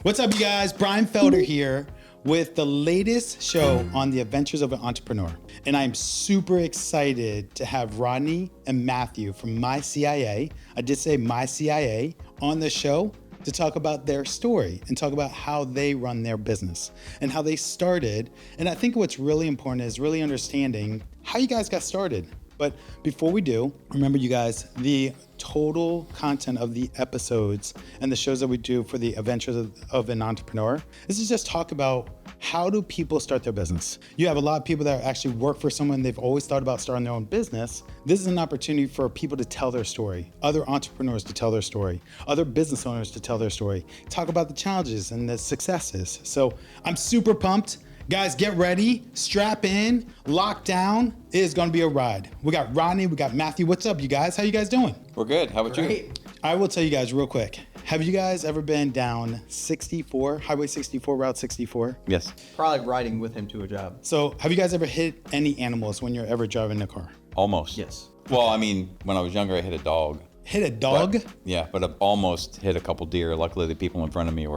What's up, you guys? Bryan Felder here with the latest show on the adventures of an entrepreneur. And I'm super excited to have Rodney and Matthew from My CIA, I did say My CIA, on the show to talk about their story and talk about how they run their business and how they started. And I think what's really important is really understanding how you guys got started. But before we do, remember you guys, the total content of the episodes and the shows that we do for the adventures of an entrepreneur, this is just talk about how do people start their business. You have a lot of people that actually work for someone, they've always thought about starting their own business. This is an opportunity for people to tell their story, other entrepreneurs to tell their story, other business owners to tell their story, talk about the challenges and the successes. So I'm super pumped. Guys, get ready, strap in, lock down. It is gonna be a ride. We got Rodney, we got Matthew. What's up, you guys? How you guys doing? We're good. How about you? I will tell you guys real quick. Have you guys ever been down 64, Highway 64, Route 64? Yes. Probably riding with him to a job. So have you guys ever hit any animals when you're ever driving a car? Almost. Yes. Well, I mean, when I was younger, I hit a dog. Hit a dog? But I've almost hit a couple deer. Luckily, the people in front of me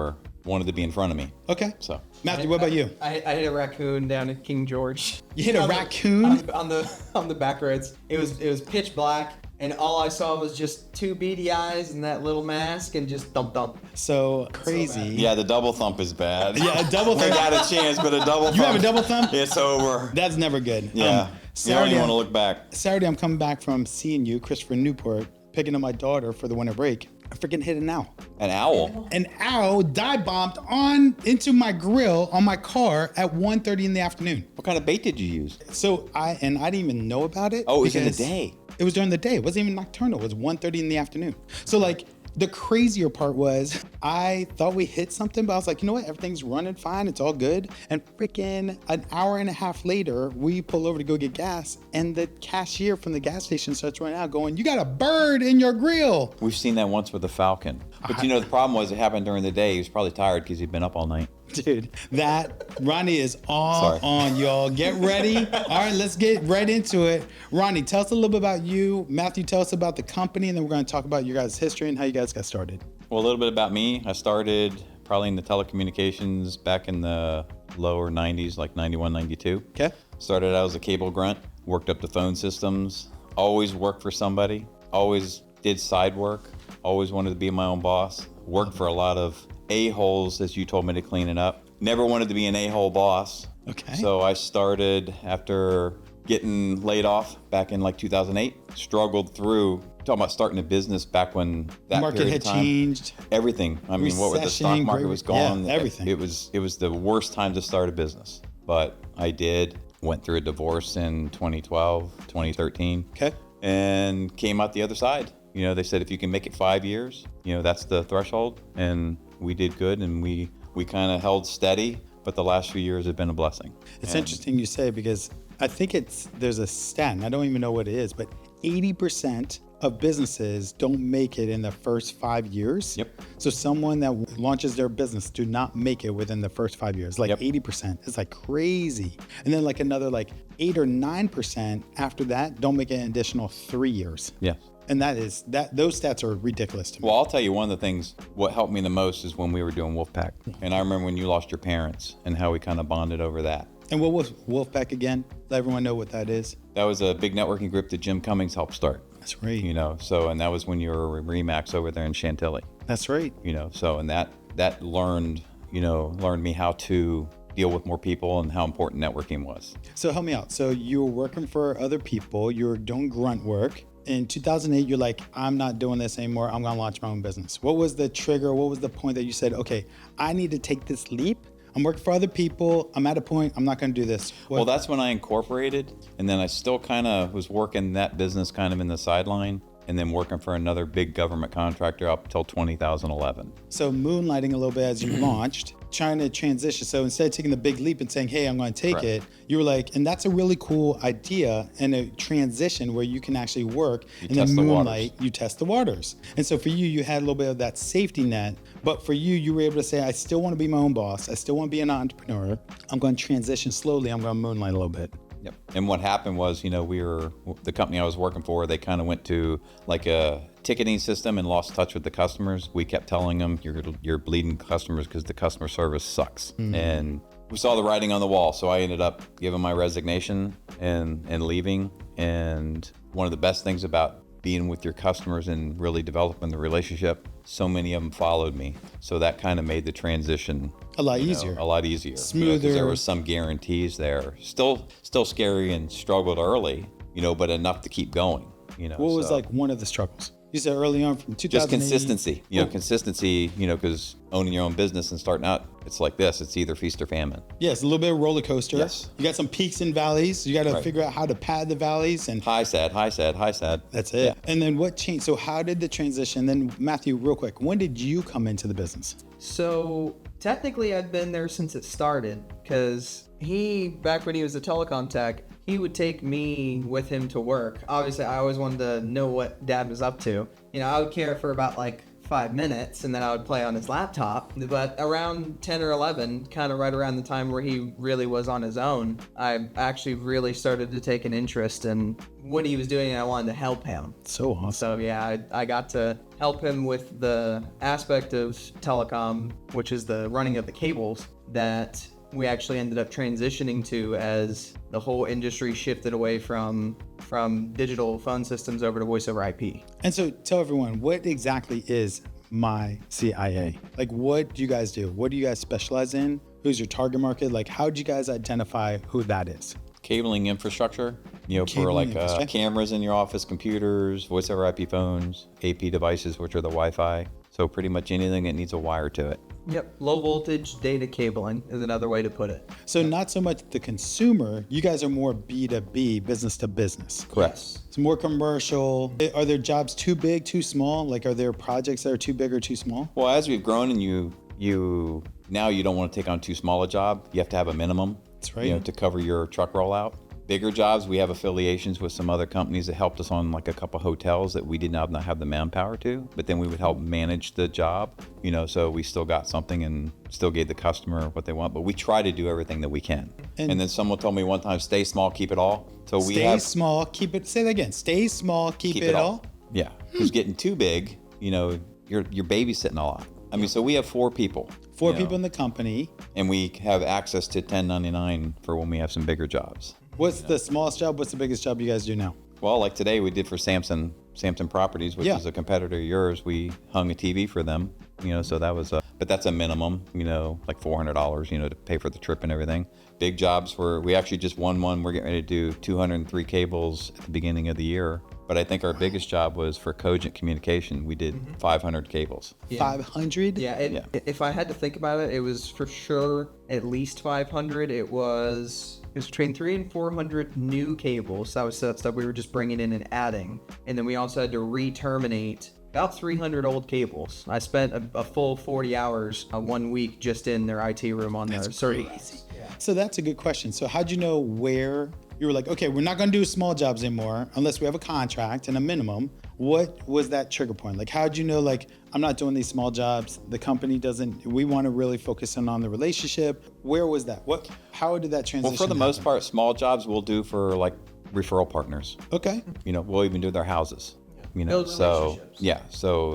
wanted to be in front of me. Okay. So, Matthew, what about you? I hit a raccoon down at King George. You hit a raccoon? On the back roads. It was pitch black, and all I saw was just two beady eyes and that little mask, and just thump thump. So crazy. yeah, the double thump is bad. Yeah, a double We thump. got a chance, but a double thump. You have a double thump? It's over. That's never good. Yeah. You don't Saturday, even want to look back. Saturday, I'm coming back from seeing you, Christopher Newport, picking up my daughter for the winter break. I freaking hit an owl. An owl. An owl dive bombed into my grill on my car at 1:30 in the afternoon. What kind of bait did you use? So I didn't even know about it. Oh, it was in the because day. It was during the day. It wasn't even nocturnal. It was 1:30 in the afternoon. So like the crazier part was I thought we hit something, but I was like, you know what? Everything's running fine. It's all good. And freaking an hour and a half later, we pull over to go get gas, and the cashier from the gas station starts running out going, "You got a bird in your grill." We've seen that once with a falcon. But the problem was it happened during the day. He was probably tired because he'd been up all night. Dude, Ronnie is all on, y'all. Get ready. All right, let's get right into it. Ronnie, tell us a little bit about you. Matthew, tell us about the company, and then we're going to talk about your guys' history and how you guys got started. Well, a little bit about me. I started probably in the telecommunications back in the lower 90s, like 91, 92. Okay. Started out as a cable grunt, worked up the phone systems, always worked for somebody, always did side work, always wanted to be my own boss, worked for a lot of a-holes, as you told me to clean it up. Never wanted to be an a-hole boss. Okay. So I started after getting laid off back in like 2008, struggled through, talking about starting a business back when that Market period had of time, changed. Everything. I mean, what with the stock Recession, market was going, yeah, everything. It was the worst time to start a business. But I went through a divorce in 2012, 2013. Okay. And came out the other side. You know, they said if you can make it 5 years, that's the threshold. And we did good, and we kind of held steady. But the last few years have been a blessing. It's interesting you say, because I think there's a stat, and I don't even know what it is, but 80% of businesses don't make it in the first 5 years. Yep. So someone that launches their business do not make it within the first 5 years, like 80%. It's like crazy. And then like another like 8 or 9% after that don't make it an additional 3 years. Yeah. And those stats are ridiculous to me. Well, I'll tell you one of the things, what helped me the most is when we were doing Wolfpack. And I remember when you lost your parents and how we kind of bonded over that. And what was Wolfpack again? Let everyone know what that is. That was a big networking group that Jim Cummings helped start. That's right. And that was when you were Remax over there in Chantilly. That's right. And that learned me how to deal with more people and how important networking was. So help me out. So you were working for other people, you were doing grunt work. In 2008, you're like, I'm not doing this anymore. I'm going to launch my own business. What was the trigger? What was the point that you said, okay, I need to take this leap? I'm working for other people. I'm at a point, I'm not going to do this. Well, that's when I incorporated. And then I still kind of was working that business kind of in the sideline, and then working for another big government contractor up until 2011. So moonlighting a little bit as you launched, trying to transition. So instead of taking the big leap and saying, hey, I'm going to take it, you were like, and that's a really cool idea and a transition where you can actually work in the moonlight, you test the waters. And so for you, you had a little bit of that safety net, but for you, you were able to say, I still want to be my own boss. I still want to be an entrepreneur. I'm going to transition slowly. I'm going to moonlight a little bit. Yep. And what happened was, the company I was working for, they kind of went to like a ticketing system and lost touch with the customers. We kept telling them, you're bleeding customers because the customer service sucks. And we saw the writing on the wall. So I ended up giving my resignation and leaving. And one of the best things about being with your customers and really developing the relationship, so many of them followed me. So that kind of made the transition a lot easier. A lot easier. Smoother. 'Cause there was some guarantees there. Still scary and struggled early, but enough to keep going. What was like one of the struggles? You said early on from 2008. Just consistency, consistency, because owning your own business and starting out, it's like this. It's either feast or famine. Yes, a little bit of roller coaster. Yes. You got some peaks and valleys. You got to figure out how to pad the valleys and high sad. That's it. Yeah. And then what changed? So how did the transition? Then Matthew, real quick, when did you come into the business? So technically I've been there since it started, because back when he was a telecom tech, he would take me with him to work. Obviously, I always wanted to know what Dad was up to. I would care for about like 5 minutes, and then I would play on his laptop. But around 10 or 11, kind of right around the time where he really was on his own, I actually really started to take an interest in what he was doing, and I wanted to help him. So awesome. So yeah, I got to help him with the aspect of telecom, which is the running of the cables, that we actually ended up transitioning to as the whole industry shifted away from digital phone systems over to voice over IP. And so tell everyone, what exactly is My CIA? Like, what do you guys do? What do you guys specialize in? Who's your target market? Like, how do you guys identify who that is? Cabling infrastructure, for like cameras in your office, computers, voice over IP phones, AP devices, which are the Wi-Fi. So pretty much anything that needs a wire to it. Yep, low voltage data cabling is another way to put it. So not so much the consumer, you guys are more B2B, business to business. Correct. It's more commercial. Are there jobs too big, too small? Like, are there projects that are too big or too small? Well, as we've grown and you now you don't want to take on too small a job. You have to have a minimum. That's right. To cover your truck rollout. Bigger jobs, we have affiliations with some other companies that helped us on like a couple hotels that we did not have the manpower to, but then we would help manage the job, so we still got something and still gave the customer what they want, but we try to do everything that we can. And then someone told me one time, stay small, keep it all. So stay small, keep it, say that again, stay small, keep it all. Yeah, because getting too big, you're babysitting a lot. I mean, so we have 4 people. 4 people in the company. And we have access to 1099 for when we have some bigger jobs. What's the smallest job? What's the biggest job you guys do now? Well, like today we did for Samson Properties, which is a competitor of yours. We hung a TV for them, so that was but that's a minimum, like $400, to pay for the trip and everything. Big jobs we actually just won one. We're getting ready to do 203 cables at the beginning of the year. But I think our biggest job was for Cogent Communication. We did 500 cables. Yeah. 500? Yeah, if I had to think about it, it was for sure at least 500. It was between 300 and 400 new cables. That was stuff we were just bringing in and adding. And then we also had to re-terminate about 300 old cables. I spent a full 40 hours 1 week just in their IT room on their server. Yeah. So that's a good question. So how'd you know where you were like, okay, we're not going to do small jobs anymore unless we have a contract and a minimum? What was that trigger point? Like, how'd you know, like, I'm not doing these small jobs. The company doesn't, we want to really focus on the relationship. Where was that? How did that transition Well, for the most part, small jobs we'll do for like referral partners. Okay. We'll even do their houses. Build so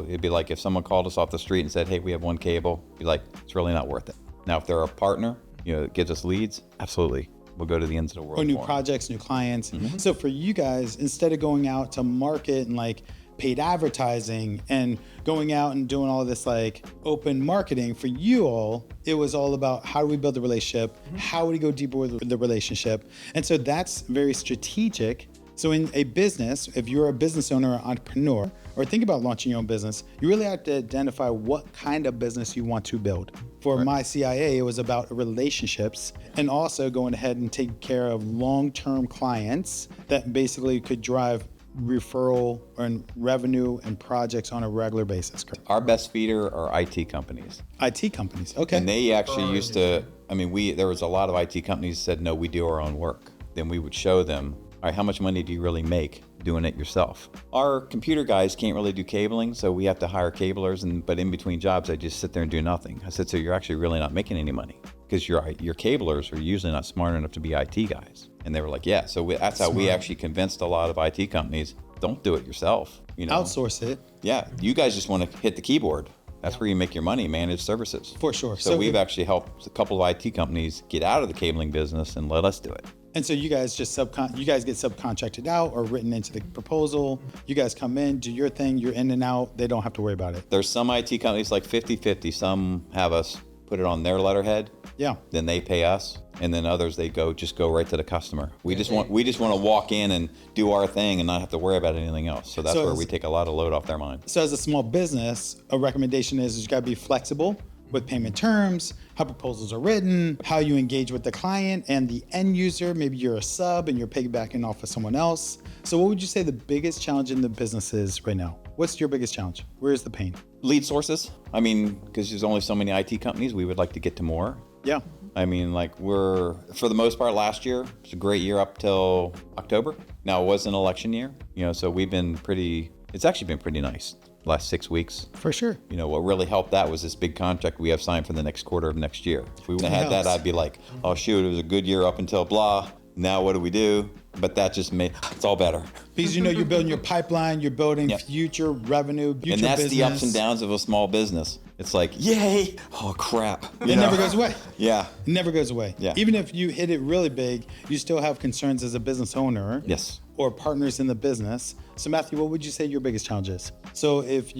it'd be like if someone called us off the street and said, hey, we have 1 cable, be like, it's really not worth it. Now, if they're a partner, that gives us leads, absolutely. We'll go to the ends of the world. Or new projects, new clients. Mm-hmm. So for you guys, instead of going out to market and like paid advertising and going out and doing all of this like open marketing, for you all, it was all about how do we build the relationship? How do we go deeper with the relationship? And so that's very strategic. So in a business, if you're a business owner or entrepreneur, or think about launching your own business, you really have to identify what kind of business you want to build. For My CIA, it was about relationships and also going ahead and taking care of long-term clients that basically could drive referral and revenue and projects on a regular basis. Our best feeder are IT companies. IT companies, okay. And they actually used to, there was a lot of IT companies that said, no, we do our own work. Then we would show them, all right, how much money do you really make doing it yourself? Our computer guys can't really do cabling, so we have to hire cablers, but in between jobs, I just sit there and do nothing. I said, so you're actually really not making any money because your cablers are usually not smart enough to be IT guys. And they were like, yeah. So that's how we actually convinced a lot of IT companies, don't do it yourself. You know, outsource it. Yeah, you guys just want to hit the keyboard. That's where you make your money, managed services. For sure. So we've actually helped a couple of IT companies get out of the cabling business and let us do it. And so you guys just get subcontracted out or written into the proposal. You guys come in, do your thing, you're in and out. They don't have to worry about it. There's some IT companies like 50-50. Some have us put it on their letterhead. Yeah. Then they pay us, and then others they go right to the customer. We just want to walk in and do our thing and not have to worry about anything else. So that's where we take a lot of load off their mind. So as a small business, a recommendation is you got to be flexible with payment terms, how proposals are written, how you engage with the client and the end user. Maybe you're a sub and you're piggybacking off of someone else. So what would you say the biggest challenge in the business is right now? What's your biggest challenge? Where is the pain? Lead sources. I mean, because there's only so many IT companies, we would like to get to more. Yeah. I mean, like for the most part last year, it's a great year up till October. Now it was an election year, so it's actually been pretty nice last 6 weeks. For sure. What really helped that was this big contract we have signed for the next quarter of next year. If we wouldn't have had that, I'd be like, oh shoot, it was a good year up until blah. Now what do we do? But that just it's all better. Because you're building your pipeline, you're building future revenue, future and that's business. the ups and downs of a small business. It's like, yay, oh crap. It never goes away. Yeah. It never goes away. Yeah. Even if you hit it really big, you still have concerns as a business owner. Yes. Or partners in the business. So Matthew, what would you say your biggest challenge is? So if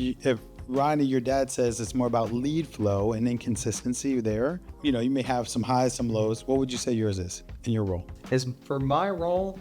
Rodney, your dad says it's more about lead flow and inconsistency there, you may have some highs, some lows. What would you say yours is in your role? For my role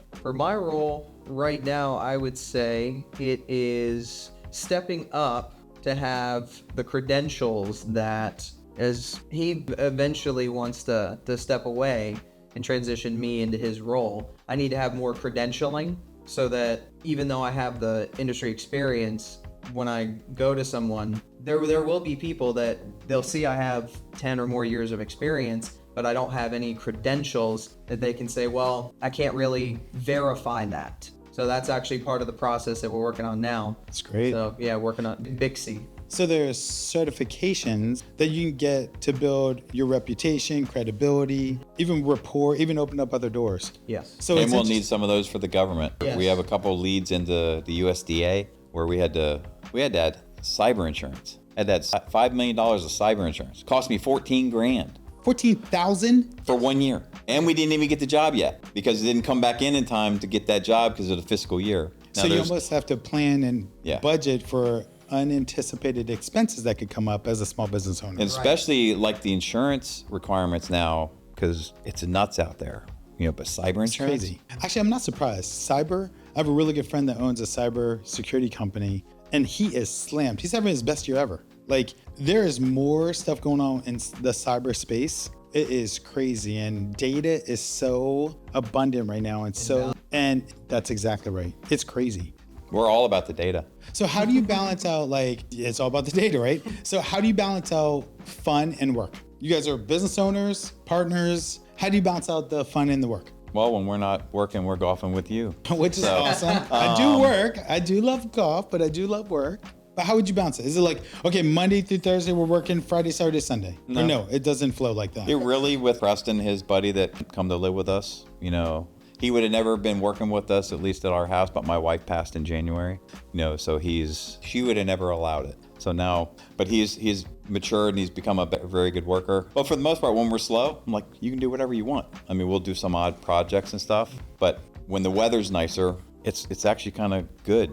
right now, I would say it is stepping up to have the credentials that, as he eventually wants to step away and transition me into his role, I need to have more credentialing so that even though I have the industry experience, when I go to someone, there will be people that they'll see I have 10 or more years of experience, but I don't have any credentials that they can say, well, I can't really verify that. So that's actually part of the process that we're working on now. That's great. So yeah, working on Bixie. So there's certifications that you can get to build your reputation, credibility, even rapport, even open up other doors. Yes. So and we'll need some of those for the government. Yes. We have a couple leads into the USDA where we had to add cyber insurance. Had that $5 million of cyber insurance. Cost me $14,000. 14,000 for 1 year. And we didn't even get the job yet because it didn't come back in time to get that job because of the fiscal year. Now so you almost have to plan and budget for unanticipated expenses that could come up as a small business owner. And especially like the insurance requirements now, because it's nuts out there. But cyber insurance? It's crazy. Actually, I'm not surprised. Cyber, I have a really good friend that owns a cyber security company, and he is slammed. He's having his best year ever. Like, there is more stuff going on in the cyberspace. It is crazy, and data is so abundant right now, and that's exactly right. It's crazy. We're all about the data. So how do you balance out, it's all about the data, right? So how do you balance out fun and work? You guys are business owners, partners. How do you balance out the fun and the work? Well, when we're not working, we're golfing with you. Which is awesome. I do work. I do love golf, but I do love work. But how would you balance it? Is it like, okay, Monday through Thursday, we're working, Friday, Saturday, Sunday? No. Or no, it doesn't flow like that. It really, with Preston, his buddy that come to live with us, he would have never been working with us, at least at our house, but my wife passed in January, so she would have never allowed it. So now, but he's matured and he's become a very good worker. But for the most part, when we're slow, I'm like, you can do whatever you want. I mean, we'll do some odd projects and stuff, but when the weather's nicer, it's actually kind of good,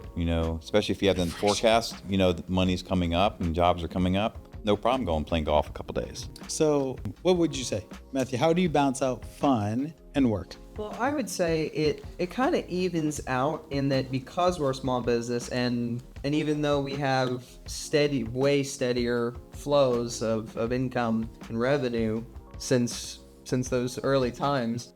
especially if you have the forecast, the money's coming up and jobs are coming up. No problem going playing golf a couple days. So what would you say, Matthew? How do you balance out fun and work? Well, I would say it kind of evens out in that because we're a small business and even though we have way steadier flows of income and revenue since those early times,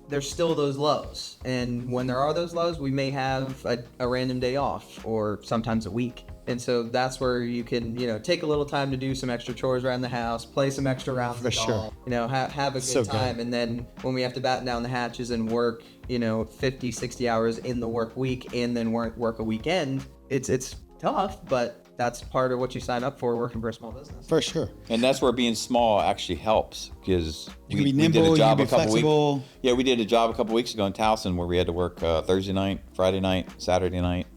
there's still those lows. And when there are those lows, we may have a random day off or sometimes a week. And so that's where you can, take a little time to do some extra chores around the house, play some extra rounds of golf, have a good time. Good. And then when we have to batten down the hatches and work, 50, 60 hours in the work week and then work a weekend, it's tough, but that's part of what you sign up for working for a small business. For sure. And that's where being small actually helps because you can be nimble, you can be flexible. We did a job a couple weeks ago in Towson where we had to work Thursday night, Friday night, Saturday night,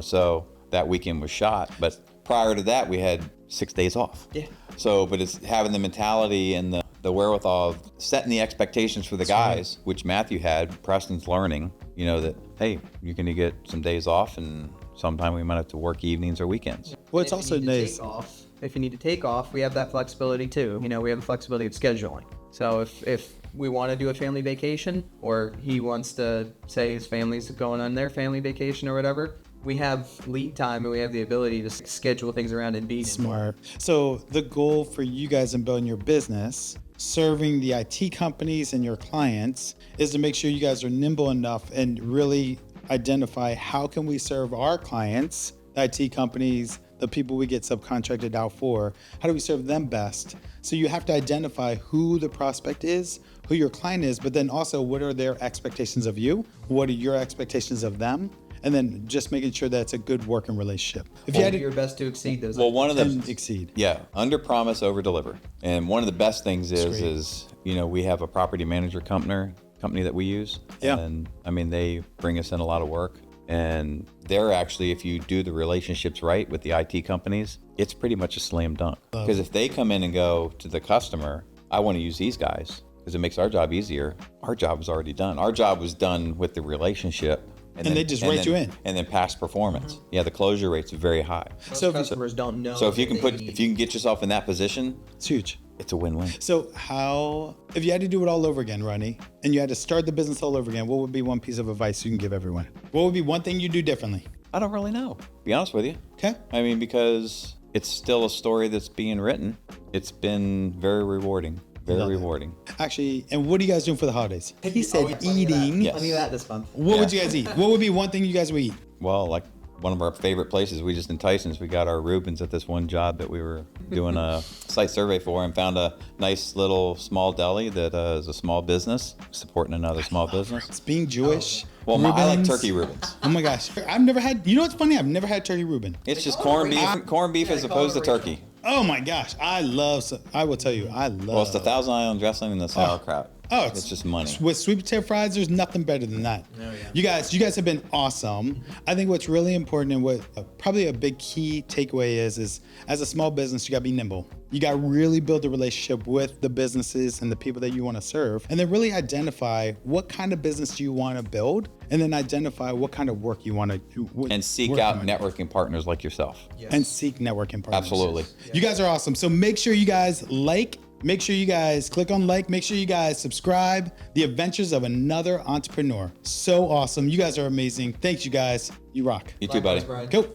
so that weekend was shot. But prior to that, we had 6 days off. Yeah. So, but it's having the mentality and the wherewithal of setting the expectations for the guys, which Matthew had, Preston's learning, you know, that, hey, you're going to get some days off and sometime we might have to work evenings or weekends. Well, it's also nice. If you need to take off, we have that flexibility too. You know, we have the flexibility of scheduling. So if we want to do a family vacation, or he wants to say his family's going on their family vacation or whatever, we have lead time and we have the ability to schedule things around and be Smart. So the goal for you guys in building your business, serving the IT companies and your clients, is to make sure you guys are nimble enough and really identify how can we serve our clients, the IT companies, the people we get subcontracted out for, how do we serve them best? So you have to identify who the prospect is, who your client is, but then also what are their expectations of you? What are your expectations of them? And then just making sure that it's a good working relationship. If you had do to your best to exceed those. Well, one of and the exceed. Yeah, under promise, over deliver. And one of the best things is you know, we have a property manager company that we use. Yeah. And I mean, they bring us in a lot of work. And they're actually, if you do the relationships right with the IT companies, it's pretty much a slam dunk. Because if they come in and go to the customer, I want to use these guys because it makes our job easier. Our job was already done. Our job was done with the relationship. And they just rate you in. And then past performance. Yeah, the closure rate's very high. So customers don't know. So if you can that if you can get yourself in that position, It's huge. it's a win-win. So if you had to do it all over again, Rodney, and you had to start the business all over again, what would be one piece of advice you can give everyone? What would be one thing you do differently? I don't really know, to be honest with you. Okay. I mean, because it's still a story that's being written. It's been very rewarding. Very rewarding. Actually, and what are you guys doing for the holidays? He said eating. Yes. I'll do that this month. What would you guys eat? What would be one thing you guys would eat? Well, like one of our favorite places, we just in Tyson's, we got our Reubens at this one job that we were doing a site survey for and found a nice little small deli that is a small business supporting another small business. It's being Jewish. Well, I like Reubens. turkey Reubens. Oh my gosh. I've never had, you know what's funny? I've never had turkey Reuben. It's just corned beef as opposed to turkey. Oh my gosh. I will tell you, I love. Well, it's the Thousand Island dressing and the sauerkraut. Oh, it's just money. With sweet potato fries, there's nothing better than that. Oh, yeah. You guys have been awesome. I think what's really important and what probably a big key takeaway is as a small business, you gotta be nimble. You gotta really build a relationship with the businesses and the people that you want to serve, and then really identify what kind of business do you want to build, and then identify what kind of work you want to do. And seek out networking partners like yourself. Yes. And seek networking partners. Absolutely. You guys are awesome. So make sure you guys make sure you guys click on like, make sure you guys subscribe. The Adventures of Another Entrepreneur. So awesome. You guys are amazing. Thanks, you guys. You rock. You too, buddy. Brian. Go.